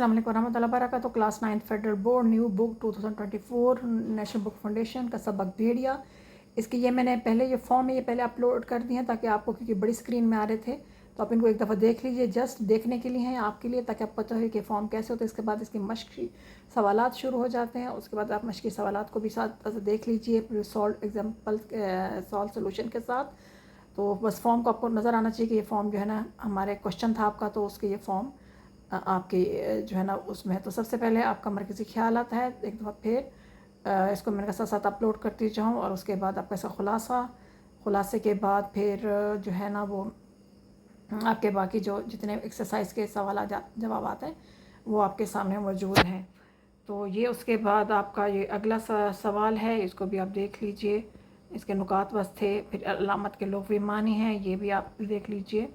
अस्सलाम वालेकुम रहमतुल्लाहि व बरकातहू। Class 9 federal board new book 2024 national book foundation का सबक भेड़िया। इसकी ये मैंने पहले ये फॉर्म है ये पहले अपलोड कर दिए हैं ताकि आपको, क्योंकि बड़ी स्क्रीन में आ रहे थे तो आप इनको एक दफ़ा देख लीजिए, जस्ट देखने के लिए हैं आपके लिए, ताकि आपको पता हो कि फॉर्म कैसे होते हैं। इसके बाद इसके मश्की सवालात शुरू हो जाते हैं। उसके बाद आप मश्की सवालात को भी साथ देख लीजिए, फिर सॉल्व एग्जाम्पल सॉल्व सोल्यूशन के साथ। तो बस फॉर्म को आपको नज़र आना चाहिए कि ये फॉर्म जो है ना हमारे क्वेश्चन था आपका, तो उसके ये फॉर्म आपके जो है ना उसमें। तो सबसे पहले आपका मरकज़ी ख्याल आता है, एक दफ़ा फिर इसको मैंने साथ साथ अपलोड करती जाऊँ, और उसके बाद आपका ऐसा खुलासे के बाद फिर जो है ना वो आपके बाकी जो जितने एक्सरसाइज के सवाल जवाब आते हैं वो आपके सामने मौजूद हैं। तो ये उसके बाद आपका ये अगला सवाल है, इसको भी आप देख लीजिए। इसके नुकात बस थे, फिर अलामत के लुग़वी मानी हैं, ये भी आप देख लीजिए।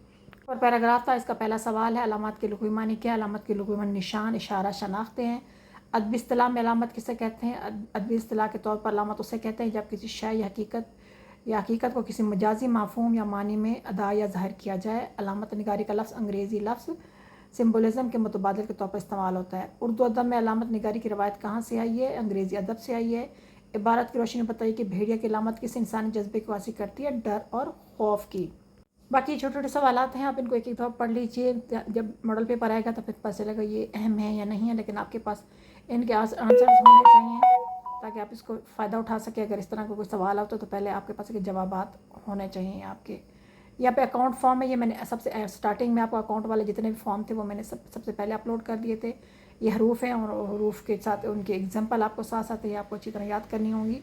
और पैराग्राफ था, इसका पहला सवाल है अलामत के लुग़वी मानी क्या है। अलामत के लुग़वी मानी निशान, इशारा, शनाख्तें हैं। अदबी इस्तिलाह में अलामत किसे कहते हैं? अदबी इस्तिलाह के तौर पर अलामत उसे कहते हैं जब किसी शय या हकीकत को किसी मजाजी माफहूम या मानी में अदा या ज़ाहिर किया जाए। अलामत निगारी का लफ्ज़ अंग्रेज़ी लफ्ज़ सिम्बोलिज़म के मुतबादिल के तौर पर इस्तेमाल होता है। उर्दू अदब में अलामत निगारी की रवायत कहाँ से आई है? अंग्रेज़ी अदब से आई है। इबारत की रोशनी में बताइए कि भेड़िया की अलामत किस इंसानी जज्बे की वासी करती है? डर और खौफ की। बाकी छोटे छोटे सवालात हैं, आप इनको एक एक दफ़ा पढ़ लीजिए। जब मॉडल पेपर आएगा तो फिर पता चलेगा ये अहम है या नहीं है, लेकिन आपके पास इनके आंसर्स होने चाहिए ताकि आप इसको फ़ायदा उठा सकें। अगर इस तरह का कोई सवाल आता तो पहले आपके पास के जवाबात होने चाहिए आपके। यहाँ पे अकाउंट फॉर्म है, ये मैंने सबसे स्टार्टिंग में आपको अकाउंट वाले जितने भी फॉर्म थे वो मैंने सबसे पहले अपलोड कर दिए थे। ये हरूफ हैं और हरूफ के साथ उनके एग्जाम्पल आपको साथ साथ ये आपको अच्छी तरह याद करनी होंगी।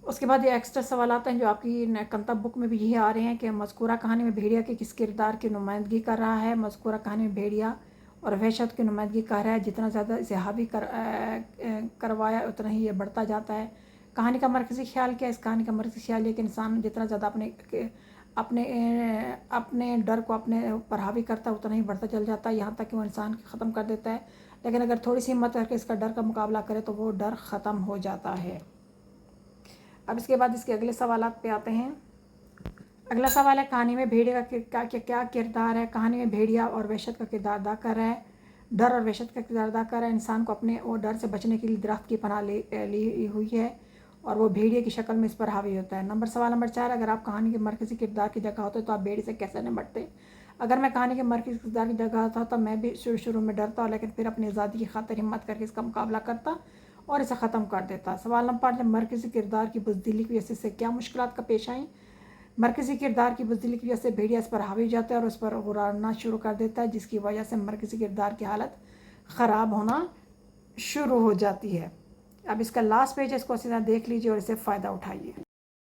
उसके बाद ये एक्स्ट्रा सवाल आते हैं जो आपकी कंतब बुक में भी यही आ रहे हैं कि मज़कूरा कहानी में भेड़िया के किस किरदार की नुमाइंदगी कर रहा है। मज़कूरा कहानी में भेड़िया और वहशत की नुमाइंदगी कर रहा है। जितना ज़्यादा इसे हावी करवाया उतना ही ये बढ़ता जाता है। कहानी का मरकज़ी ख्याल क्या है? इस कहानी का मरकज़ी ख्याल ये कि इंसान जितना ज़्यादा अपने डर को अपने ऊपर हावी करता है उतना ही बढ़ता चल जाता है, यहाँ तक कि वो इंसान ख़त्म कर देता है। लेकिन अगर थोड़ी सी हिम्मत करके इसका डर का मुकाबला करे तो वो डर ख़त्म हो जाता है। अब इसके बाद इसके अगले सवालात पे आते हैं। अगला सवाल है कहानी में भेड़िया का क्या किरदार है? कहानी में भेड़िया और वहशत का किरदार अदा कर रहा है। डर और वहशत का किरदार अदा कर रहा है। इंसान को अपने और डर से बचने के लिए दरख्त की पनाह ली हुई है और वो भेड़िए की शक्ल में इस पर हावी होता है। सवाल नंबर 4, अगर आप कहानी के मरकज़ी किरदार की जगह होते तो आप भेड़िए से कैसे निपटते? अगर मैं कहानी के मरकज़ी किरदार की जगह था तो मैं भी शुरू में डरता, लेकिन फिर अपनी आज़ादी की खातिर हिम्मत करके इसका मुकाबला करता और इसे ख़त्म कर देता। सवाल नंबर 5, मरकज़ी किरदार की बुज़दिली की वजह से क्या मुश्किलात का पेश आई? मरकज़ी किरदार की बुज़दिली की वजह से भेड़िया इस पर हावी हो जाता है और उस पर गुर्राना शुरू कर देता है, जिसकी वजह से मरकज़ी किरदार की हालत ख़राब होना शुरू हो जाती है। अब इसका लास्ट पेज है, इसको सीधा देख लीजिए और इससे फ़ायदा उठाइए।